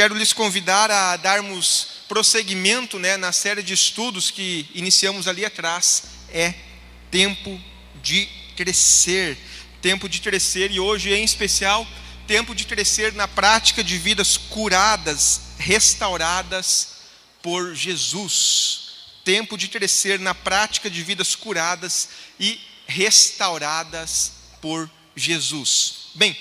quero lhes convidar a darmos prosseguimento, na série de estudos que iniciamos ali atrás. É tempo de crescer, e hoje em especial, tempo de crescer na prática de vidas curadas, restauradas por Jesus. Tempo de crescer na prática de vidas curadas e restauradas por Jesus. Bem,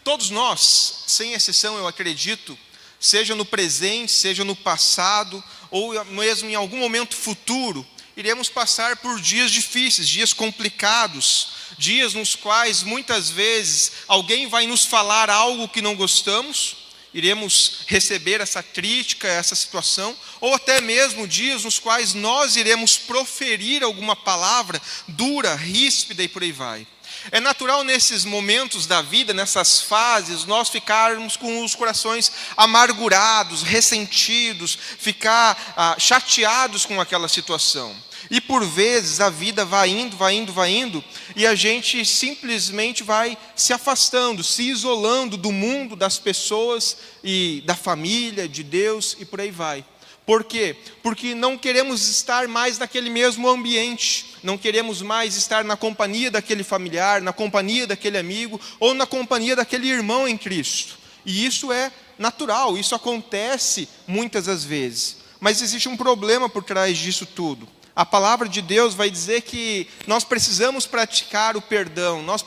todos nós, sem exceção eu acredito, seja no presente, seja no passado, ou mesmo em algum momento futuro, iremos passar por dias difíceis, dias complicados, dias nos quais muitas vezes alguém vai nos falar algo que não gostamos, iremos receber essa crítica, essa situação, ou até mesmo dias nos quais nós iremos proferir alguma palavra dura, ríspida e por aí vai. É natural nesses momentos da vida, nessas fases, nós ficarmos com os corações amargurados, ressentidos, ficar chateados com aquela situação. E por vezes a vida vai indo, e a gente simplesmente vai se afastando, se isolando do mundo, das pessoas e da família, de Deus e por aí vai. Por quê? Porque não queremos estar mais naquele mesmo ambiente, não queremos mais estar na companhia daquele familiar, na companhia daquele amigo, ou na companhia daquele irmão em Cristo. E isso é natural, isso acontece muitas das vezes. Mas existe um problema por trás disso tudo. A palavra de Deus vai dizer que nós precisamos praticar o perdão, nós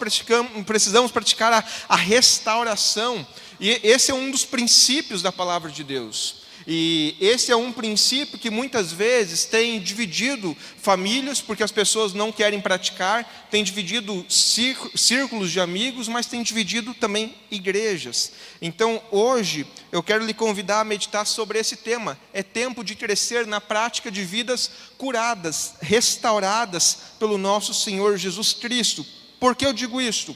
precisamos praticar a restauração. E esse é um dos princípios da palavra de Deus. E esse é um princípio que muitas vezes tem dividido famílias, porque as pessoas não querem praticar, tem dividido círculos de amigos, mas tem dividido também igrejas. Então hoje eu quero lhe convidar a meditar sobre esse tema. É tempo de crescer na prática de vidas curadas, restauradas pelo nosso Senhor Jesus Cristo. Por que eu digo isto?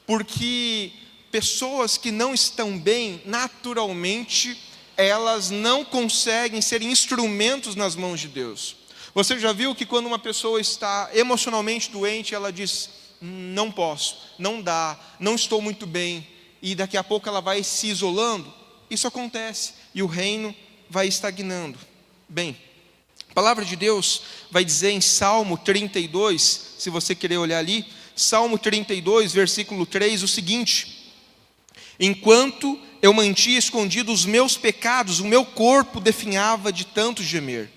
Porque pessoas que não estão bem, naturalmente, elas não conseguem ser instrumentos nas mãos de Deus. Você já viu que quando uma pessoa está emocionalmente doente, ela diz, não posso, não dá, não estou muito bem, e daqui a pouco ela vai se isolando? Isso acontece, e o reino vai estagnando. Bem, a palavra de Deus vai dizer em Salmo 32, se você querer olhar ali, Salmo 32, versículo 3, o seguinte: enquanto eu mantinha escondido os meus pecados, o meu corpo definhava de tanto gemer.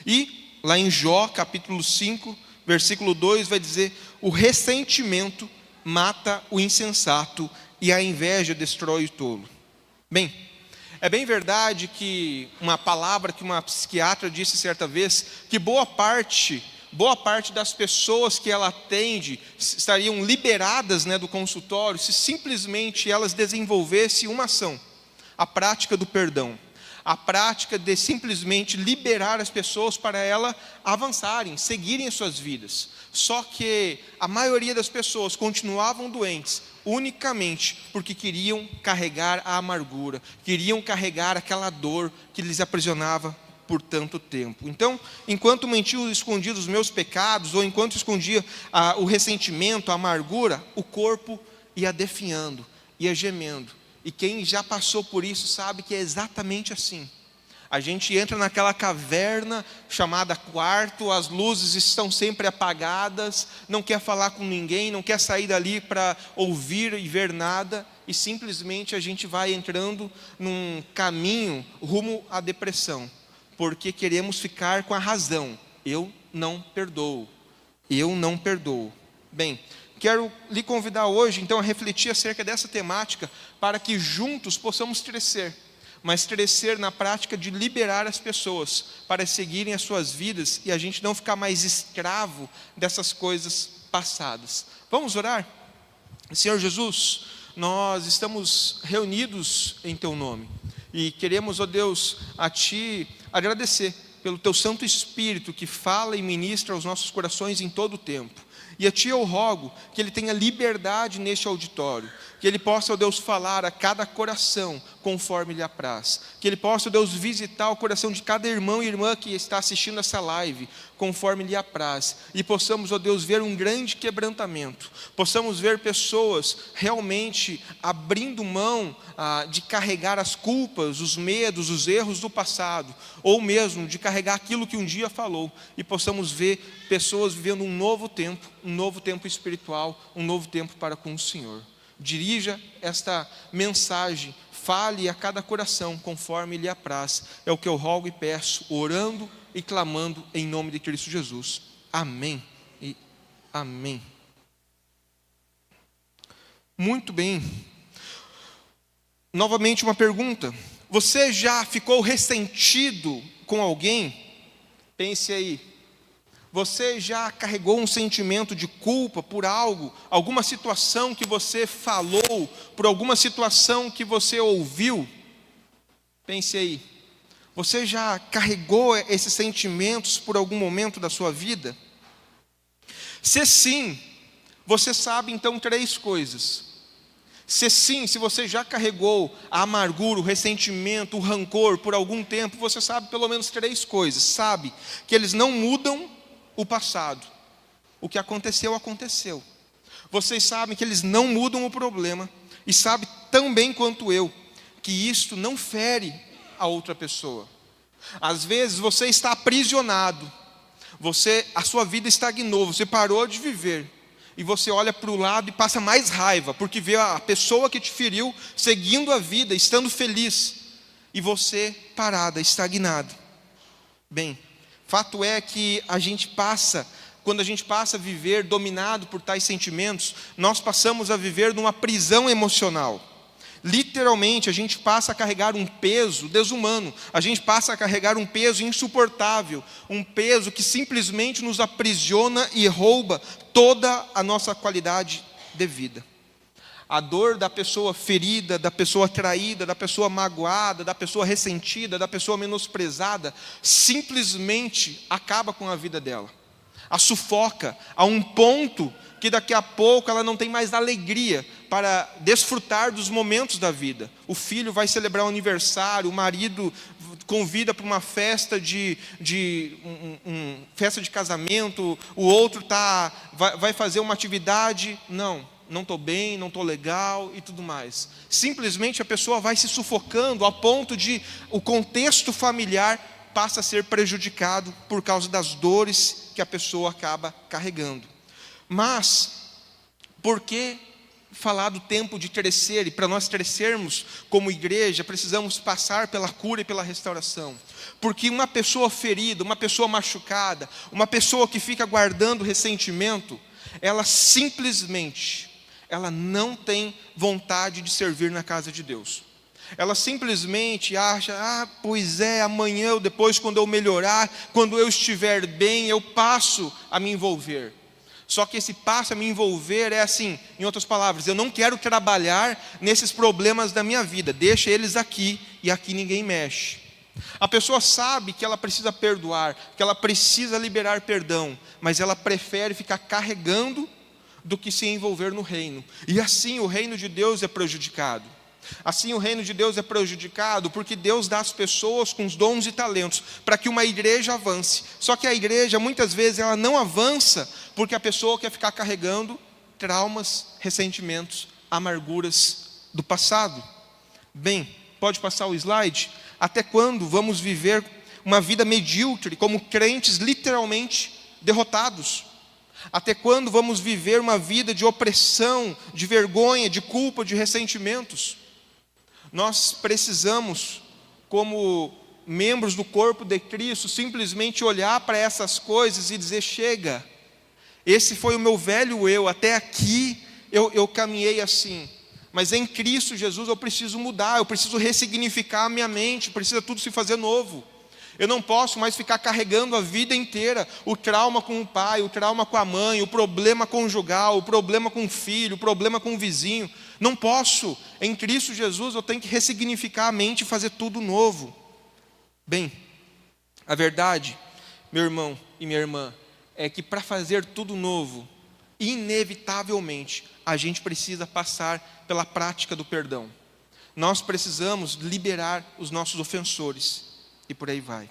E lá em Jó, capítulo 5, versículo 2, vai dizer, o ressentimento mata o insensato e a inveja destrói o tolo. Bem, é bem verdade que uma palavra que uma psiquiatra disse certa vez, que boa parte das pessoas que ela atende estariam liberadas do consultório se simplesmente elas desenvolvessem uma ação, a prática do perdão, a prática de simplesmente liberar as pessoas para elas avançarem, seguirem as suas vidas. Só que a maioria das pessoas continuavam doentes unicamente porque queriam carregar a amargura, queriam carregar aquela dor que lhes aprisionava por tanto tempo. Então, enquanto mantinha escondidos os meus pecados, ou enquanto escondia o ressentimento, a amargura, o corpo ia definhando, ia gemendo. E quem já passou por isso sabe que é exatamente assim. A gente entra naquela caverna chamada quarto, as luzes estão sempre apagadas, não quer falar com ninguém, não quer sair dali para ouvir e ver nada, e simplesmente a gente vai entrando num caminho rumo à depressão. Porque queremos ficar com a razão. Eu não perdoo. Bem, quero lhe convidar hoje, então, a refletir acerca dessa temática, para que juntos possamos crescer, mas crescer na prática de liberar as pessoas, para seguirem as suas vidas, e a gente não ficar mais escravo dessas coisas passadas. Vamos orar? Senhor Jesus, nós estamos reunidos em Teu nome, e queremos, ó Deus, a Ti agradecer pelo Teu Santo Espírito que fala e ministra aos nossos corações em todo o tempo. E a Ti eu rogo que Ele tenha liberdade neste auditório, Que Ele possa, ó Deus, falar a cada coração conforme lhe apraz. Que Ele possa, ó Deus, visitar o coração de cada irmão e irmã que está assistindo essa live, conforme lhe apraz. E possamos, ó Deus, ver um grande quebrantamento. Possamos ver pessoas realmente abrindo mão de carregar as culpas, os medos, os erros do passado. Ou mesmo de carregar aquilo que um dia falou. E possamos ver pessoas vivendo um novo tempo espiritual, um novo tempo para com o Senhor. Dirija esta mensagem, fale a cada coração conforme lhe apraz. É o que eu rogo e peço, orando e clamando em nome de Cristo Jesus. Amém e amém. Muito bem. Novamente uma pergunta. Você já ficou ressentido com alguém? Pense aí. Você já carregou um sentimento de culpa por algo, alguma situação que você falou, por alguma situação que você ouviu? Pense aí. Você já carregou esses sentimentos por algum momento da sua vida? Se sim, você sabe então 3 coisas. Se sim, se você já carregou a amargura, o ressentimento, o rancor por algum tempo, você sabe pelo menos 3 coisas. Sabe que eles não mudam o passado. O que aconteceu, aconteceu. Vocês sabem que eles não mudam o problema. E sabem tão bem quanto eu que isto não fere a outra pessoa. Às vezes você está aprisionado. A sua vida estagnou. Você parou de viver. E você olha para o lado e passa mais raiva. Porque vê a pessoa que te feriu seguindo a vida, estando feliz. E você parada, estagnado. Bem, fato é que quando a gente passa a viver dominado por tais sentimentos, nós passamos a viver numa prisão emocional. Literalmente, a gente passa a carregar um peso desumano, a gente passa a carregar um peso insuportável, um peso que simplesmente nos aprisiona e rouba toda a nossa qualidade de vida. A dor da pessoa ferida, da pessoa traída, da pessoa magoada, da pessoa ressentida, da pessoa menosprezada, simplesmente acaba com a vida dela. A sufoca a um ponto que daqui a pouco ela não tem mais alegria para desfrutar dos momentos da vida. O filho vai celebrar um aniversário, o marido convida para uma festa festa de casamento, o outro vai fazer uma atividade, não estou bem, não estou legal e tudo mais. Simplesmente a pessoa vai se sufocando ao ponto de o contexto familiar passa a ser prejudicado por causa das dores que a pessoa acaba carregando. Mas, por que falar do tempo de crescer? E para nós crescermos como igreja, precisamos passar pela cura e pela restauração. Porque uma pessoa ferida, uma pessoa machucada, uma pessoa que fica guardando ressentimento, ela não tem vontade de servir na casa de Deus. Ela simplesmente acha, pois é, amanhã ou depois, quando eu melhorar, quando eu estiver bem, eu passo a me envolver. Só que esse passo a me envolver é assim, em outras palavras, eu não quero trabalhar nesses problemas da minha vida, deixa eles aqui e aqui ninguém mexe. A pessoa sabe que ela precisa perdoar, que ela precisa liberar perdão, mas ela prefere ficar carregando do que se envolver no reino. E assim o reino de Deus é prejudicado. Assim o reino de Deus é prejudicado porque Deus dá às pessoas com os dons e talentos para que uma igreja avance. Só que a igreja muitas vezes ela não avança porque a pessoa quer ficar carregando traumas, ressentimentos, amarguras do passado. Bem, pode passar o slide? Até quando vamos viver uma vida medíocre como crentes literalmente derrotados? Até quando vamos viver uma vida de opressão, de vergonha, de culpa, de ressentimentos? Nós precisamos, como membros do corpo de Cristo, simplesmente olhar para essas coisas e dizer, chega, esse foi o meu velho eu, até aqui eu caminhei assim, mas em Cristo Jesus eu preciso mudar, eu preciso ressignificar a minha mente, precisa tudo se fazer novo. Eu não posso mais ficar carregando a vida inteira o trauma com o pai, o trauma com a mãe, o problema conjugal, o problema com o filho, o problema com o vizinho. Não posso. Em Cristo Jesus eu tenho que ressignificar a mente e fazer tudo novo. Bem, a verdade, meu irmão e minha irmã, é que para fazer tudo novo, inevitavelmente, a gente precisa passar pela prática do perdão. Nós precisamos liberar os nossos ofensores, e por aí vai.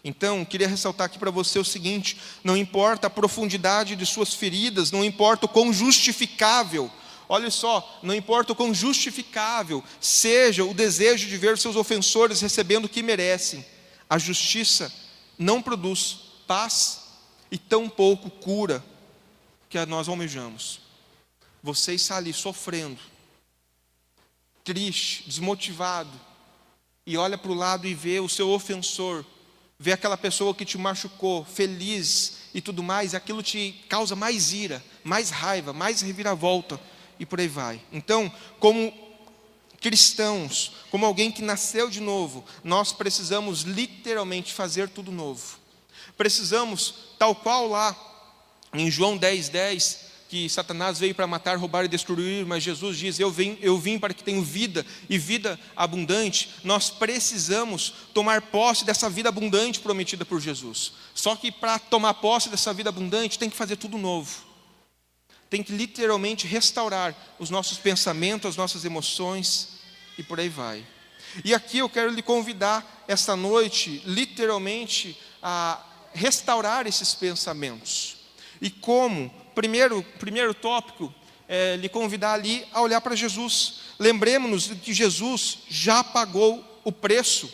Então, queria ressaltar aqui para você o seguinte: não importa a profundidade de suas feridas, não importa o quão justificável, olha só, não importa o quão justificável seja o desejo de ver seus ofensores recebendo o que merecem, a justiça não produz paz e tampouco cura que nós almejamos. Você está ali sofrendo, triste, desmotivado, e olha para o lado e vê o seu ofensor, vê aquela pessoa que te machucou, feliz e tudo mais, e aquilo te causa mais ira, mais raiva, mais reviravolta, e por aí vai. Então, como cristãos, como alguém que nasceu de novo, nós precisamos literalmente fazer tudo novo. Precisamos, tal qual lá em João 10:10, que Satanás veio para matar, roubar e destruir, mas Jesus diz: eu vim para que tenham vida e vida abundante. Nós precisamos tomar posse dessa vida abundante prometida por Jesus. Só que para tomar posse dessa vida abundante, tem que fazer tudo novo. Tem que literalmente restaurar os nossos pensamentos, as nossas emoções, e por aí vai. E aqui eu quero lhe convidar esta noite, literalmente, a restaurar esses pensamentos. E como? Primeiro tópico, lhe convidar ali a olhar para Jesus. Lembremos-nos de que Jesus já pagou o preço.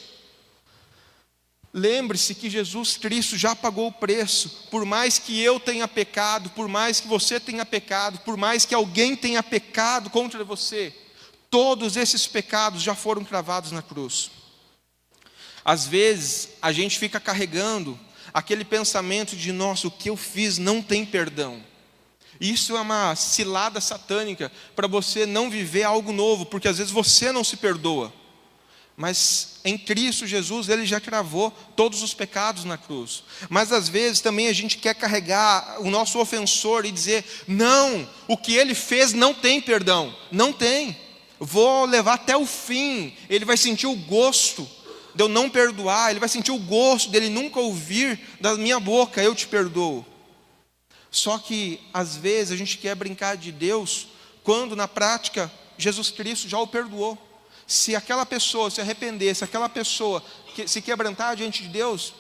Lembre-se que Jesus Cristo já pagou o preço. Por mais que eu tenha pecado, por mais que você tenha pecado, por mais que alguém tenha pecado contra você, todos esses pecados já foram cravados na cruz. Às vezes, a gente fica carregando aquele pensamento de: nossa, o que eu fiz não tem perdão. Isso é uma cilada satânica para você não viver algo novo, porque às vezes você não se perdoa. Mas em Cristo Jesus, Ele já cravou todos os pecados na cruz. Mas às vezes também a gente quer carregar o nosso ofensor e dizer: não, o que ele fez não tem perdão. Não tem. Vou levar até o fim. Ele vai sentir o gosto de eu não perdoar. Ele vai sentir o gosto dele nunca ouvir da minha boca: eu te perdoo. Só que às vezes a gente quer brincar de Deus, quando na prática Jesus Cristo já o perdoou. Se aquela pessoa se arrepender, se aquela pessoa se quebrantar diante de Deus,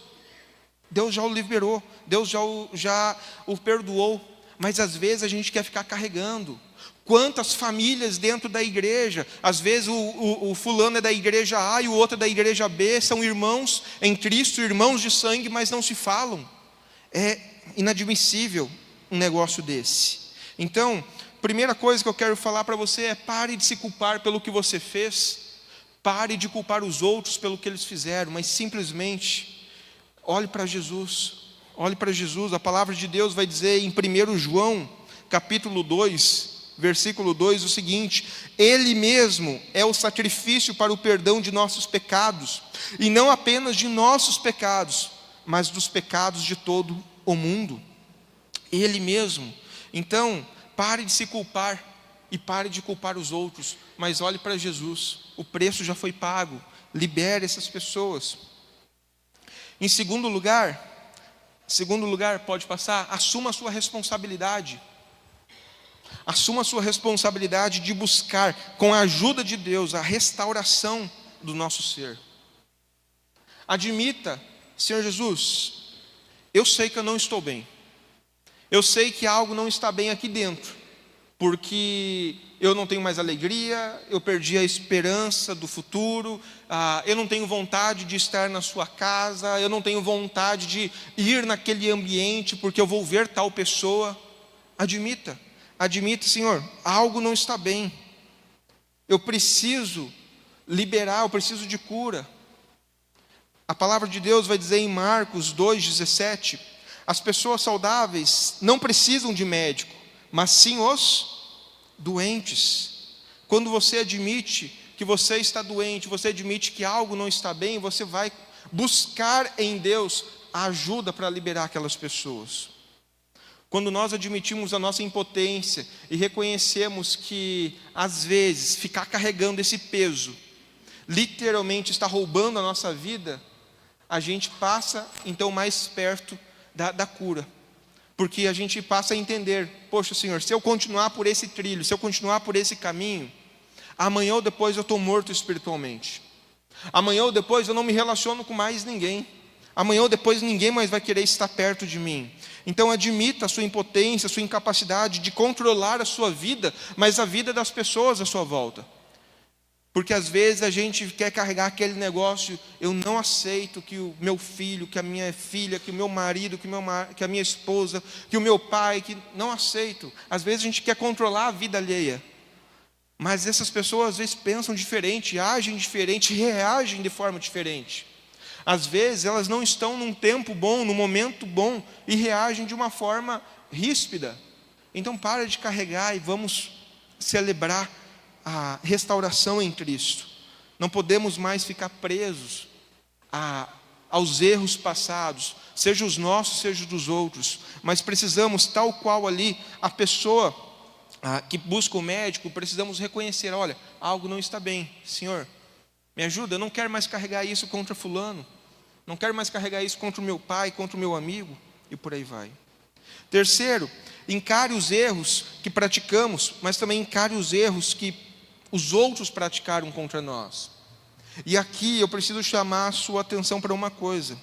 Deus já o liberou, Deus já o perdoou. Mas às vezes a gente quer ficar carregando. Quantas famílias dentro da igreja, às vezes o fulano é da igreja A e o outro é da igreja B, são irmãos em Cristo, irmãos de sangue, mas não se falam. É inadmissível um negócio desse. Então, primeira coisa que eu quero falar para você é: pare de se culpar pelo que você fez, pare de culpar os outros pelo que eles fizeram, mas simplesmente olhe para Jesus. Olhe para Jesus. A palavra de Deus vai dizer em 1 João, capítulo 2, versículo 2, o seguinte: Ele mesmo é o sacrifício para o perdão de nossos pecados, e não apenas de nossos pecados, mas dos pecados de todo o mundo. Ele mesmo. Então, pare de se culpar e pare de culpar os outros, mas olhe para Jesus. O preço já foi pago. Libere essas pessoas. Em segundo lugar, pode passar, assuma a sua responsabilidade. Assuma a sua responsabilidade de buscar, com a ajuda de Deus, a restauração do nosso ser. Admita: Senhor Jesus, eu sei que eu não estou bem. Eu sei que algo não está bem aqui dentro, porque eu não tenho mais alegria, eu perdi a esperança do futuro, eu não tenho vontade de estar na sua casa, eu não tenho vontade de ir naquele ambiente, porque eu vou ver tal pessoa. Admita, Senhor, algo não está bem. Eu preciso liberar, eu preciso de cura. A palavra de Deus vai dizer em Marcos 2,17: as pessoas saudáveis não precisam de médico, mas sim os doentes. Quando você admite que você está doente, você admite que algo não está bem, você vai buscar em Deus a ajuda para liberar aquelas pessoas. Quando nós admitimos a nossa impotência e reconhecemos que, às vezes, ficar carregando esse peso literalmente está roubando a nossa vida, a gente passa então mais perto da cura. Porque a gente passa a entender, poxa Senhor, se eu continuar por esse trilho, se eu continuar por esse caminho, amanhã ou depois eu estou morto espiritualmente. Amanhã ou depois eu não me relaciono com mais ninguém. Amanhã ou depois ninguém mais vai querer estar perto de mim. Então admita a sua impotência, a sua incapacidade de controlar a sua vida, mas a vida das pessoas à sua volta. Porque às vezes a gente quer carregar aquele negócio, eu não aceito que o meu filho, que a minha filha, que o meu marido, que a minha esposa, que o meu pai, que não aceito. Às vezes a gente quer controlar a vida alheia. Mas essas pessoas às vezes pensam diferente, agem diferente, reagem de forma diferente. Às vezes elas não estão num tempo bom, num momento bom, e reagem de uma forma ríspida. Então para de carregar e vamos celebrar a restauração em Cristo. Não podemos mais ficar presos aos erros passados, seja os nossos, seja os dos outros. Mas precisamos, tal qual ali, a pessoa que busca o médico, precisamos reconhecer, olha, algo não está bem, Senhor, me ajuda, eu não quero mais carregar isso contra fulano, não quero mais carregar isso contra o meu pai, contra o meu amigo, e por aí vai. Terceiro, encare os erros que praticamos, mas também encare os erros que os outros praticaram contra nós. E aqui eu preciso chamar a sua atenção para uma coisa,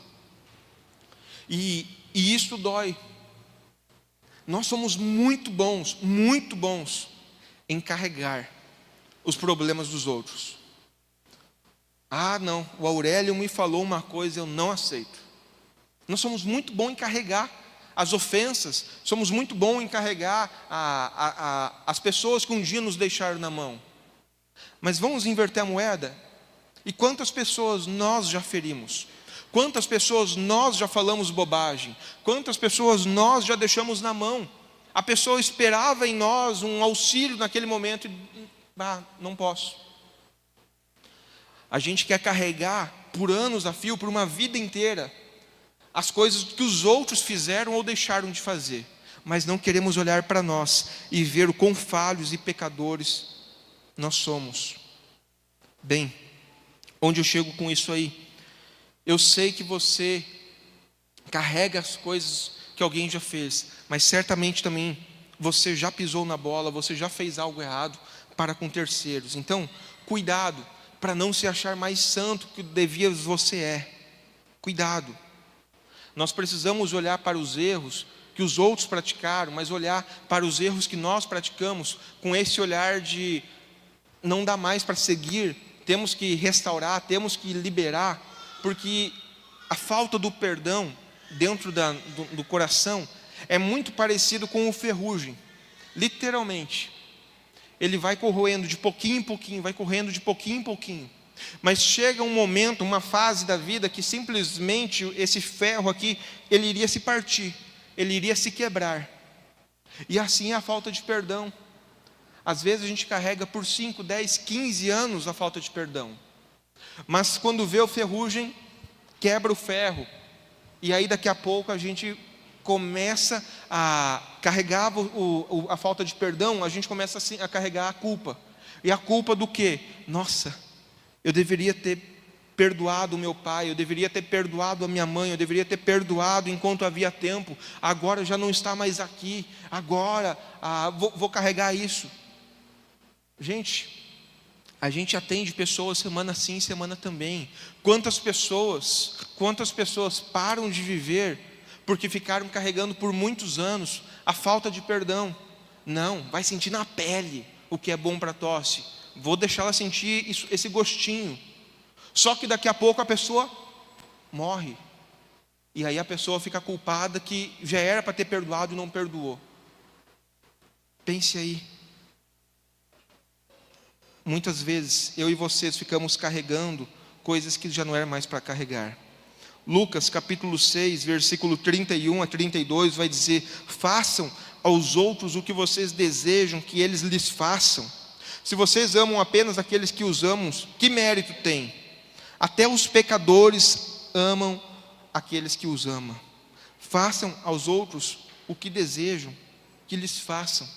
e isso dói. Nós somos muito bons em carregar os problemas dos outros. Ah, não, o Aurélio me falou uma coisa, eu não aceito. Nós somos muito bons em carregar as ofensas, somos muito bons em carregar as pessoas que um dia nos deixaram na mão. Mas vamos inverter a moeda? E quantas pessoas nós já ferimos? Quantas pessoas nós já falamos bobagem? Quantas pessoas nós já deixamos na mão? A pessoa esperava em nós um auxílio naquele momento e não posso. A gente quer carregar por anos a fio, por uma vida inteira, as coisas que os outros fizeram ou deixaram de fazer. Mas não queremos olhar para nós e ver o quão falhos e pecadores nós somos. Bem, onde eu chego com isso aí? Eu sei que você carrega as coisas que alguém já fez, mas certamente também você já pisou na bola, você já fez algo errado para com terceiros. Então, cuidado para não se achar mais santo que devia você é. Cuidado. Nós precisamos olhar para os erros que os outros praticaram, mas olhar para os erros que nós praticamos com esse olhar de não dá mais para seguir, temos que restaurar, temos que liberar, porque a falta do perdão dentro do coração é muito parecido com o ferrugem, literalmente. Ele vai corroendo de pouquinho em pouquinho, vai correndo de pouquinho em pouquinho. Mas chega um momento, uma fase da vida que simplesmente esse ferro aqui, ele iria se partir, ele iria se quebrar. E assim é a falta de perdão. Às vezes a gente carrega por 5, 10, 15 anos a falta de perdão. Mas quando vê o ferrugem, quebra o ferro. E aí daqui a pouco a gente começa a carregar a falta de perdão, a gente começa assim, a carregar a culpa. E a culpa do quê? Nossa, eu deveria ter perdoado o meu pai, eu deveria ter perdoado a minha mãe, eu deveria ter perdoado enquanto havia tempo, agora já não está mais aqui, agora vou carregar isso. Gente, a gente atende pessoas semana sim, semana também. Quantas pessoas param de viver porque ficaram carregando por muitos anos a falta de perdão? Não, vai sentir na pele o que é bom para a tosse. Vou deixá-la sentir esse gostinho. Só que daqui a pouco a pessoa morre. E aí a pessoa fica culpada que já era para ter perdoado e não perdoou. Pense aí. Muitas vezes eu e vocês ficamos carregando coisas que já não eram mais para carregar. Lucas capítulo 6, versículo 31 a 32 vai dizer: façam aos outros o que vocês desejam que eles lhes façam. Se vocês amam apenas aqueles que os amam, que mérito tem? Até os pecadores amam aqueles que os amam. Façam aos outros o que desejam que lhes façam.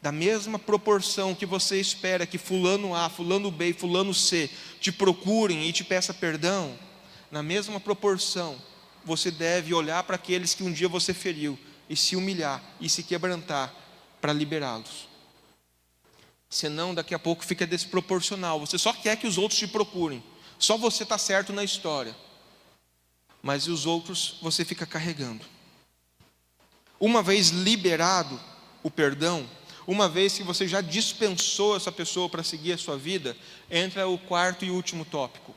Da mesma proporção que você espera que fulano A, fulano B e fulano C te procurem e te peça perdão, na mesma proporção você deve olhar para aqueles que um dia você feriu e se humilhar e se quebrantar para liberá-los. Senão, daqui a pouco fica desproporcional. Você só quer que os outros te procurem. Só você está certo na história. Mas os outros você fica carregando. Uma vez liberado o perdão, uma vez que você já dispensou essa pessoa para seguir a sua vida, entra o quarto e último tópico.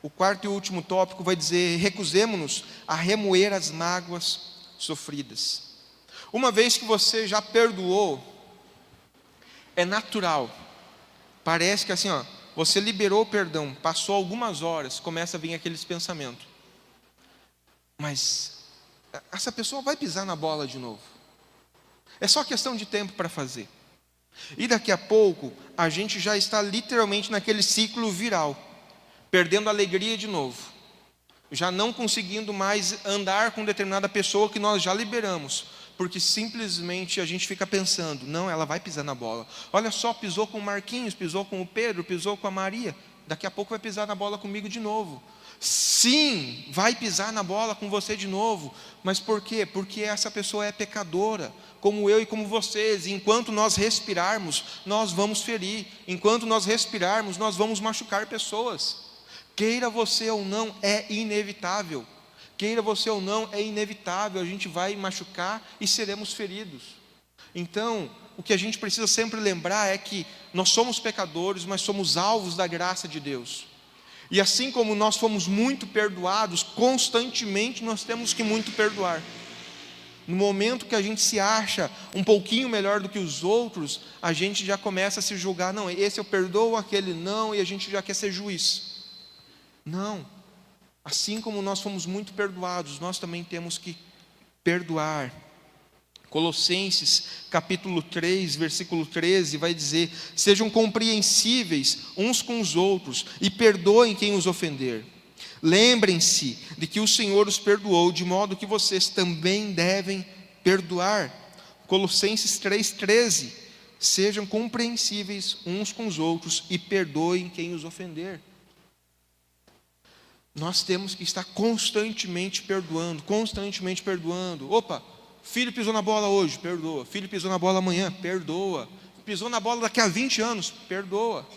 O quarto e último tópico vai dizer: recusemo-nos a remoer as mágoas sofridas. Uma vez que você já perdoou, é natural. Parece que assim, você liberou o perdão, passou algumas horas, começa a vir aqueles pensamentos. Mas essa pessoa vai pisar na bola de novo. É só questão de tempo para fazer. E daqui a pouco, a gente já está literalmente naquele ciclo viral, perdendo a alegria de novo, já não conseguindo mais andar com determinada pessoa que nós já liberamos, porque simplesmente a gente fica pensando: não, ela vai pisar na bola. Olha só, pisou com o Marquinhos, pisou com o Pedro, pisou com a Maria, daqui a pouco vai pisar na bola comigo de novo. Sim, vai pisar na bola com você de novo. Mas por quê? Porque essa pessoa é pecadora, como eu e como vocês. E enquanto nós respirarmos, nós vamos ferir. Enquanto nós respirarmos, nós vamos machucar pessoas. Queira você ou não, é inevitável. Queira você ou não, é inevitável. A gente vai machucar e seremos feridos. Então, o que a gente precisa sempre lembrar é que nós somos pecadores, mas somos alvos da graça de Deus. E assim como nós fomos muito perdoados, constantemente nós temos que muito perdoar. No momento que a gente se acha um pouquinho melhor do que os outros, a gente já começa a se julgar: não, esse eu perdoo, aquele não, e a gente já quer ser juiz. Não. Assim como nós fomos muito perdoados, nós também temos que perdoar. Colossenses capítulo 3, versículo 13 vai dizer: sejam compreensíveis uns com os outros e perdoem quem os ofender. Lembrem-se de que o Senhor os perdoou, de modo que vocês também devem perdoar. Colossenses 3,13: sejam compreensíveis uns com os outros e perdoem quem os ofender. Nós temos que estar constantemente perdoando, constantemente perdoando. Opa, filho pisou na bola hoje, perdoa. Filho pisou na bola amanhã, perdoa. Pisou na bola daqui a 20 anos, perdoa.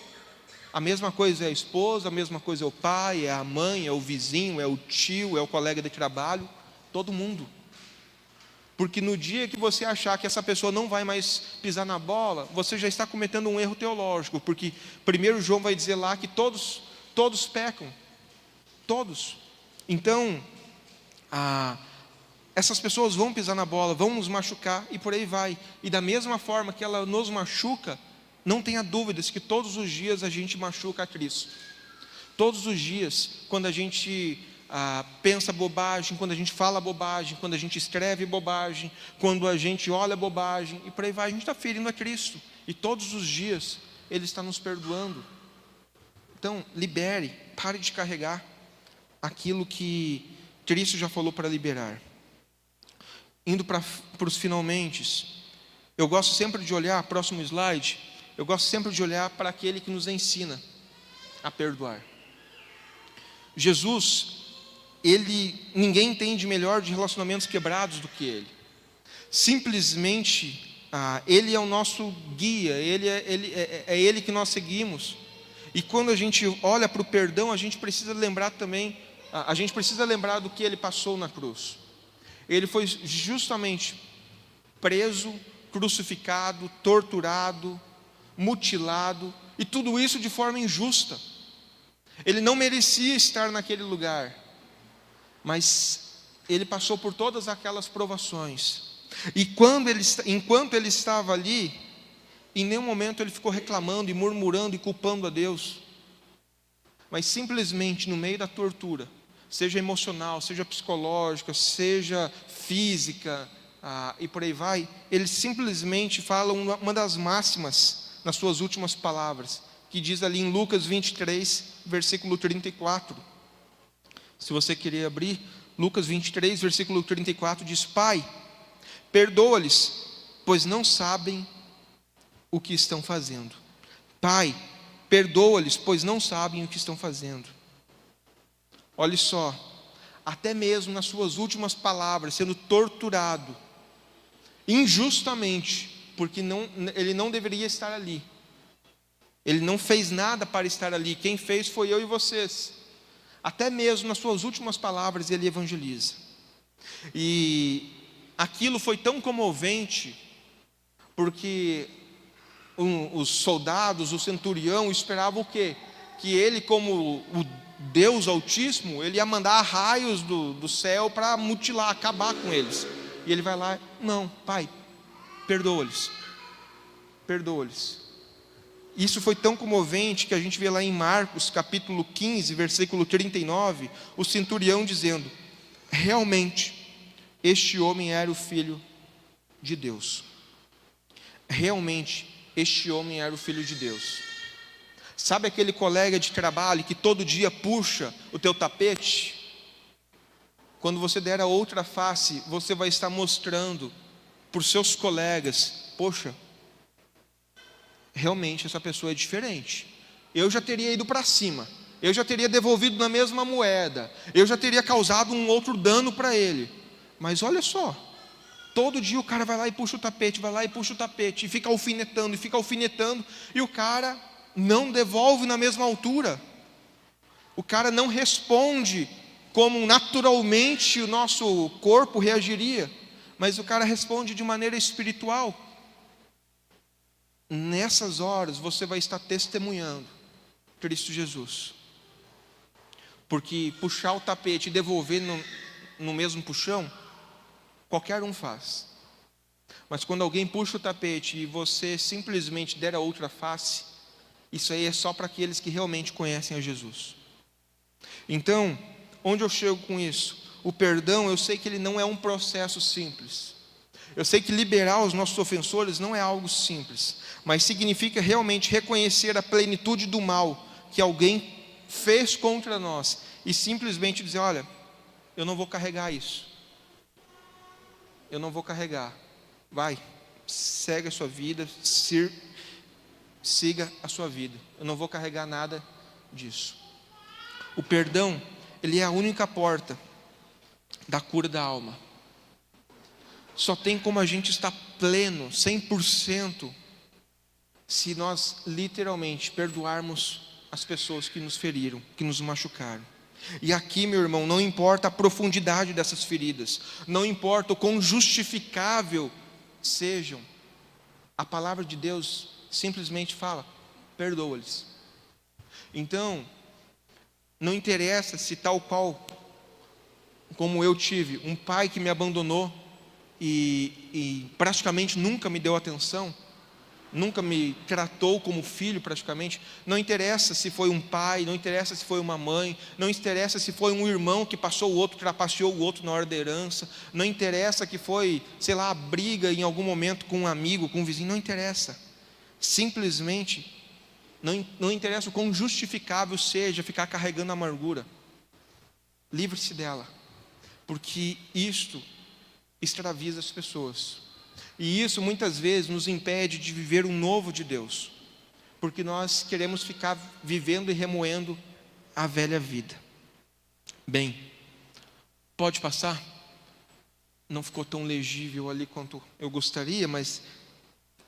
A mesma coisa é a esposa, a mesma coisa é o pai, é a mãe, é o vizinho, é o tio, é o colega de trabalho, todo mundo. Porque no dia que você achar que essa pessoa não vai mais pisar na bola, você já está cometendo um erro teológico, porque 1 João vai dizer lá que todos pecam. Todos. Então, essas pessoas vão pisar na bola, vão nos machucar e por aí vai. E da mesma forma que ela nos machuca, não tenha dúvidas que todos os dias a gente machuca a Cristo. Todos os dias, quando a gente pensa bobagem, quando a gente fala bobagem, quando a gente escreve bobagem, quando a gente olha bobagem e por aí vai, a gente está ferindo a Cristo. E todos os dias Ele está nos perdoando. Então, libere, pare de carregar aquilo que Cristo já falou para liberar. Indo para os finalmente, eu gosto sempre de olhar, próximo slide, eu gosto sempre de olhar para aquele que nos ensina a perdoar. Jesus, ninguém entende melhor de relacionamentos quebrados do que Ele. Simplesmente, Ele é o nosso guia, é Ele que nós seguimos. E quando a gente olha para o perdão, a gente precisa lembrar também, do que Ele passou na cruz. Ele foi justamente preso, crucificado, torturado, mutilado, e tudo isso de forma injusta. Ele não merecia estar naquele lugar, mas Ele passou por todas aquelas provações. E enquanto Ele estava ali, em nenhum momento Ele ficou reclamando e murmurando e culpando a Deus. Mas simplesmente no meio da tortura, seja emocional, seja psicológica, seja física, e por aí vai, Ele simplesmente fala uma das máximas nas suas últimas palavras, que diz ali em Lucas 23, versículo 34. Se você querer abrir, Lucas 23, versículo 34 diz: Pai, perdoa-lhes, pois não sabem o que estão fazendo. Pai, perdoa-lhes, pois não sabem o que estão fazendo. Olha só, até mesmo nas suas últimas palavras, sendo torturado, injustamente, porque ele não deveria estar ali. Ele não fez nada para estar ali. Quem fez foi eu e vocês. Até mesmo nas suas últimas palavras ele evangeliza. E aquilo foi tão comovente, porque os soldados, o centurião esperavam o quê? Que ele, como o Deus Altíssimo, ele ia mandar raios do céu para mutilar, acabar com eles. E ele vai lá, não, Pai, perdoa-lhes. Perdoa-lhes. Isso foi tão comovente que a gente vê lá em Marcos, capítulo 15, versículo 39, o centurião dizendo: realmente, este homem era o Filho de Deus. Realmente, este homem era o Filho de Deus. Sabe aquele colega de trabalho que todo dia puxa o teu tapete? Quando você der a outra face, você vai estar mostrando para os seus colegas: poxa, realmente essa pessoa é diferente. Eu já teria ido para cima, eu já teria devolvido na mesma moeda, eu já teria causado um outro dano para ele. Mas olha só, todo dia o cara vai lá e puxa o tapete, vai lá e puxa o tapete, e fica alfinetando, e o cara não devolve na mesma altura. O cara não responde como naturalmente o nosso corpo reagiria, mas o cara responde de maneira espiritual. Nessas horas você vai estar testemunhando Cristo Jesus. Porque puxar o tapete e devolver no mesmo puxão, qualquer um faz. Mas quando alguém puxa o tapete e você simplesmente der a outra face, isso aí é só para aqueles que realmente conhecem a Jesus. Então, onde eu chego com isso? O perdão, eu sei que ele não é um processo simples. Eu sei que liberar os nossos ofensores não é algo simples, mas significa realmente reconhecer a plenitude do mal que alguém fez contra nós e simplesmente dizer: olha, eu não vou carregar isso. Eu não vou carregar. Vai, segue a sua vida, siga a sua vida. Eu não vou carregar nada disso. O perdão, ele é a única porta da cura da alma. Só tem como a gente estar pleno, 100%, se nós literalmente perdoarmos as pessoas que nos feriram, que nos machucaram. E aqui, meu irmão, não importa a profundidade dessas feridas, não importa o quão justificável sejam, a palavra de Deus simplesmente fala: perdoa-lhes. Então, não interessa se tal qual como eu tive um pai que me abandonou e praticamente nunca me deu atenção, nunca me tratou como filho praticamente. Não interessa se foi um pai, não interessa se foi uma mãe, não interessa se foi um irmão que passou o outro, trapaceou o outro na hora da herança, não interessa que foi, sei lá, a briga em algum momento com um amigo, com um vizinho, não interessa. Simplesmente não interessa o quão justificável seja ficar carregando amargura. Livre-se dela, porque isto escraviza as pessoas. E isso muitas vezes nos impede de viver o novo de Deus, porque nós queremos ficar vivendo e remoendo a velha vida. Bem, pode passar? Não ficou tão legível ali quanto eu gostaria, mas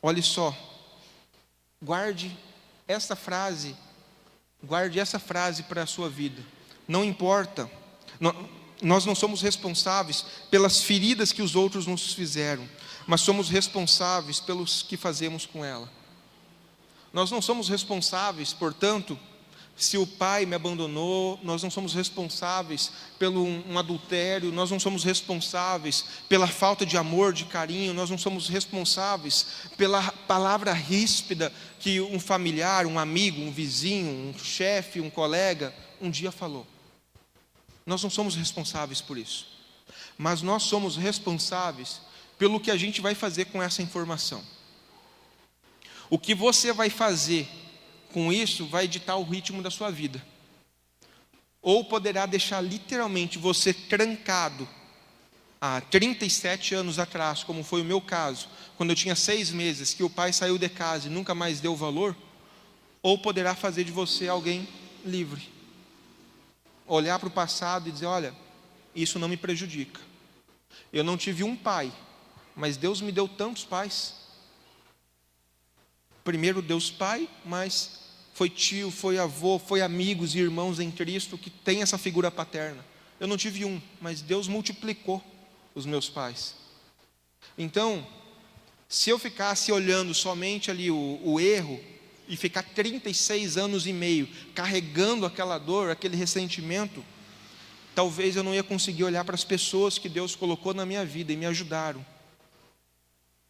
olhe só, guarde essa frase para a sua vida. Não importa, nós não somos responsáveis pelas feridas que os outros nos fizeram, mas somos responsáveis pelos que fazemos com ela. Nós não somos responsáveis, portanto, se o pai me abandonou, nós não somos responsáveis pelo um adultério, nós não somos responsáveis pela falta de amor, de carinho, nós não somos responsáveis pela palavra ríspida que um familiar, um amigo, um vizinho, um chefe, um colega um dia falou. Nós não somos responsáveis por isso, mas nós somos responsáveis pelo que a gente vai fazer com essa informação. O que você vai fazer com isso vai ditar o ritmo da sua vida, ou poderá deixar literalmente você trancado há 37 anos atrás, como foi o meu caso, quando eu tinha 6 meses, que o pai saiu de casa e nunca mais deu valor, ou poderá fazer de você alguém livre, olhar para o passado e dizer: olha, isso não me prejudica. Eu não tive um pai, mas Deus me deu tantos pais. Primeiro Deus Pai, mas foi tio, foi avô, foi amigos e irmãos em Cristo que tem essa figura paterna. Eu não tive um, mas Deus multiplicou os meus pais. Então, se eu ficasse olhando somente ali o erro, e ficar 36 anos e meio carregando aquela dor, aquele ressentimento, talvez eu não ia conseguir olhar para as pessoas que Deus colocou na minha vida e me ajudaram.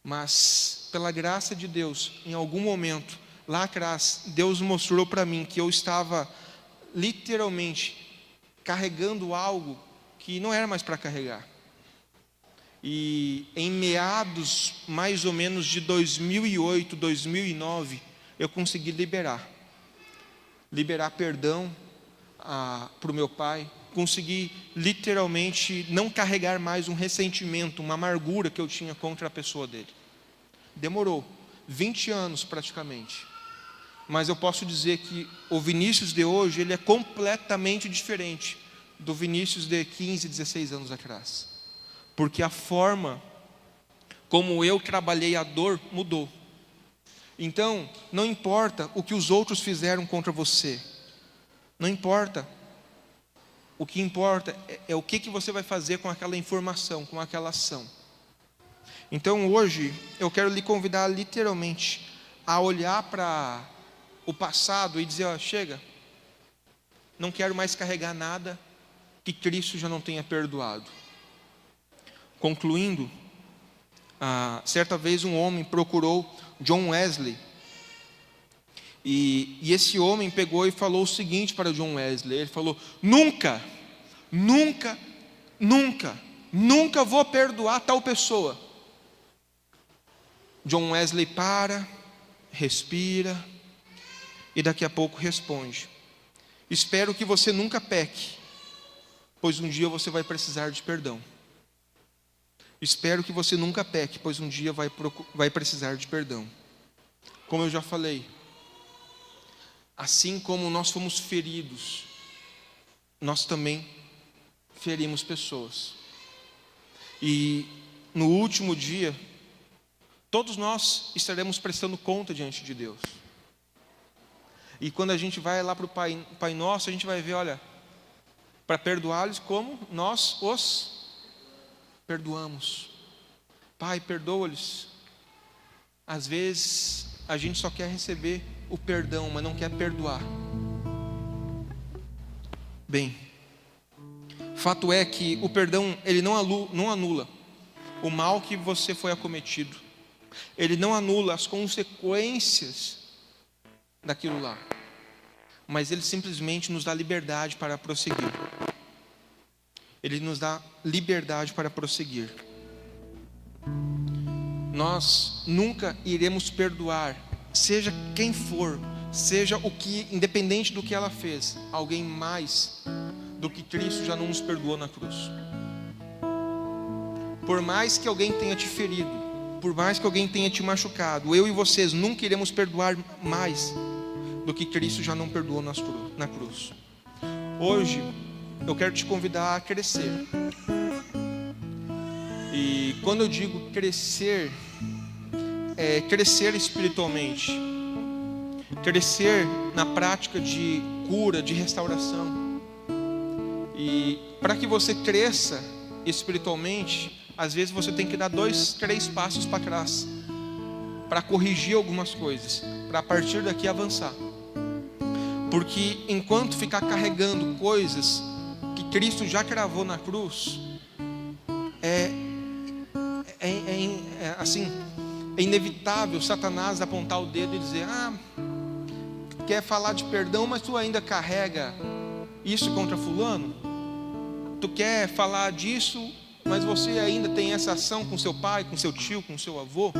Mas, pela graça de Deus, em algum momento, lá atrás, Deus mostrou para mim que eu estava literalmente carregando algo que não era mais para carregar. E em meados mais ou menos de 2008, 2009, eu consegui liberar perdão para o meu pai, consegui literalmente não carregar mais um ressentimento, uma amargura que eu tinha contra a pessoa dele. Demorou 20 anos praticamente, mas eu posso dizer que o Vinícius de hoje, ele é completamente diferente do Vinícius de 15, 16 anos atrás, porque a forma como eu trabalhei a dor mudou. Então, não importa o que os outros fizeram contra você, não importa, o que importa é o que você vai fazer com aquela informação, com aquela ação. Então hoje, eu quero lhe convidar literalmente a olhar para o passado e dizer, ó, chega, não quero mais carregar nada que Cristo já não tenha perdoado. Concluindo, certa vez um homem procurou John Wesley, e esse homem pegou e falou o seguinte para John Wesley, ele falou, nunca vou perdoar tal pessoa. John Wesley para, respira, e daqui a pouco responde, espero que você nunca peque, pois um dia você vai precisar de perdão. Espero que você nunca peque, pois um dia vai precisar de perdão. Como eu já falei, assim como nós fomos feridos, nós também ferimos pessoas. E no último dia, todos nós estaremos prestando conta diante de Deus. E quando a gente vai lá para o Pai Nosso, a gente vai ver, olha, para perdoá-los como nós os perdoamos. Pai, perdoa-lhes. Às vezes a gente só quer receber o perdão, mas não quer perdoar. Bem, fato é que o perdão, ele não anula o mal que você foi acometido. Ele não anula as consequências daquilo lá. Mas ele simplesmente nos dá liberdade para prosseguir. Ele nos dá liberdade para prosseguir. Nós nunca iremos perdoar, seja quem for, seja o que, independente do que ela fez, alguém mais do que Cristo já não nos perdoou na cruz. Por mais que alguém tenha te ferido, por mais que alguém tenha te machucado, eu e vocês nunca iremos perdoar mais do que Cristo já não perdoou na cruz. Hoje eu quero te convidar a crescer. E quando eu digo crescer, é crescer espiritualmente, crescer na prática de cura, de restauração. E para que você cresça espiritualmente, às vezes você tem que dar 2, 3 passos para trás, para corrigir algumas coisas, para a partir daqui avançar. Porque enquanto ficar carregando coisas que Cristo já cravou na cruz, é inevitável Satanás apontar o dedo e dizer, quer falar de perdão, mas tu ainda carrega isso contra fulano? Tu quer falar disso, mas você ainda tem essa ação com seu pai, com seu tio, com seu avô?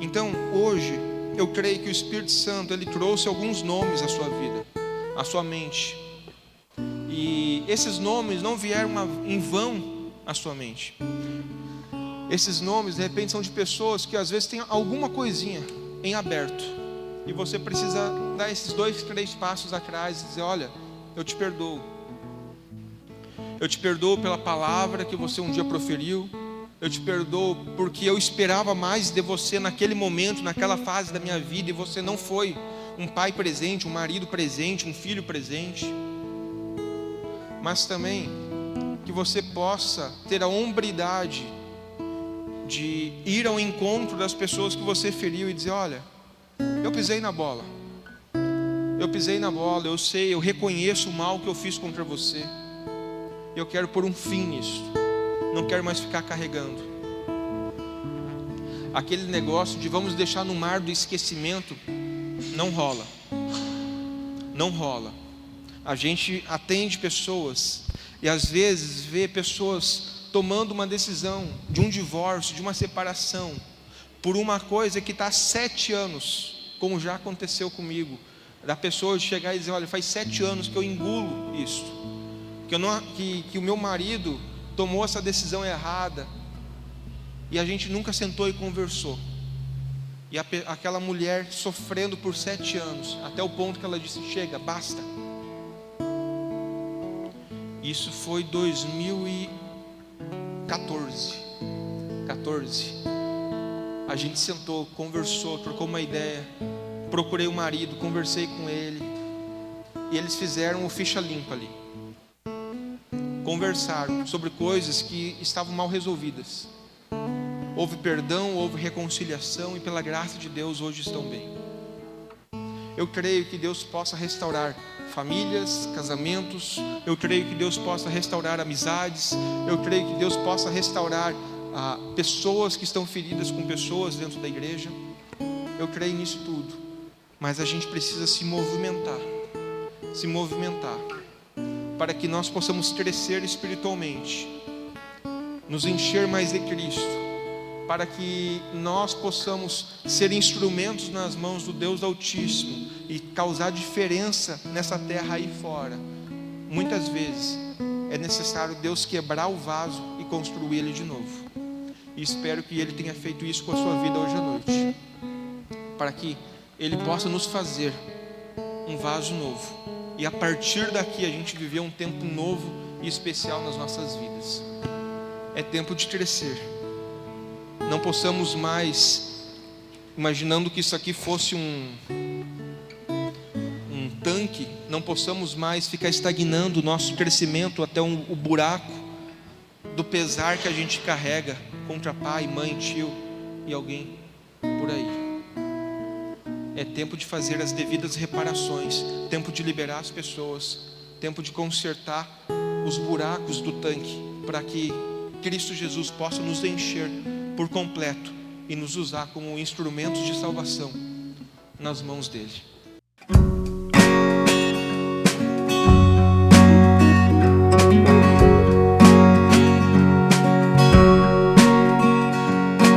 Então hoje eu creio que o Espírito Santo, ele trouxe alguns nomes à sua vida, à sua mente, e esses nomes não vieram em vão à sua mente. Esses nomes de repente são de pessoas que às vezes têm alguma coisinha em aberto, e você precisa dar esses 2, 3 passos atrás e dizer, olha, eu te perdoo. Eu te perdoo pela palavra que você um dia proferiu. Eu te perdoo porque eu esperava mais de você naquele momento, naquela fase da minha vida, e você não foi um pai presente, um marido presente, um filho presente. Mas também que você possa ter a hombridade de ir ao encontro das pessoas que você feriu e dizer: olha, eu pisei na bola, eu sei, eu reconheço o mal que eu fiz contra você, eu quero pôr um fim nisso, não quero mais ficar carregando. Aquele negócio de vamos deixar no mar do esquecimento, não rola. A gente atende pessoas e às vezes vê pessoas tomando uma decisão de um divórcio, de uma separação, por uma coisa que está há 7 anos, como já aconteceu comigo, da pessoa chegar e dizer: olha, faz 7 anos que eu engulo isso, que o meu marido tomou essa decisão errada, e a gente nunca sentou e conversou, e aquela mulher sofrendo por 7 anos, até o ponto que ela disse: chega, basta. Isso foi 2014. A gente sentou, conversou, trocou uma ideia, procurei o marido, conversei com ele, e eles fizeram o ficha limpa ali. Conversaram sobre coisas que estavam mal resolvidas. Houve perdão, houve reconciliação, e pela graça de Deus hoje estão bem. Eu creio que Deus possa restaurar famílias, casamentos. Eu creio que Deus possa restaurar amizades. Eu creio que Deus possa restaurar pessoas que estão feridas com pessoas dentro da igreja. Eu creio nisso tudo. Mas a gente precisa se movimentar para que nós possamos crescer espiritualmente, nos encher mais de Cristo, para que nós possamos ser instrumentos nas mãos do Deus Altíssimo e causar diferença nessa terra aí fora. Muitas vezes é necessário Deus quebrar o vaso e construir ele de novo. E espero que Ele tenha feito isso com a sua vida hoje à noite, para que Ele possa nos fazer um vaso novo, e a partir daqui a gente viver um tempo novo e especial nas nossas vidas. É tempo de crescer. Não possamos mais, imaginando que isso aqui fosse um tanque, não possamos mais ficar estagnando o nosso crescimento até o buraco do pesar que a gente carrega contra pai, mãe, tio e alguém por aí. É tempo de fazer as devidas reparações, tempo de liberar as pessoas, tempo de consertar os buracos do tanque, para que Cristo Jesus possa nos encher por completo e nos usar como instrumentos de salvação nas mãos dele.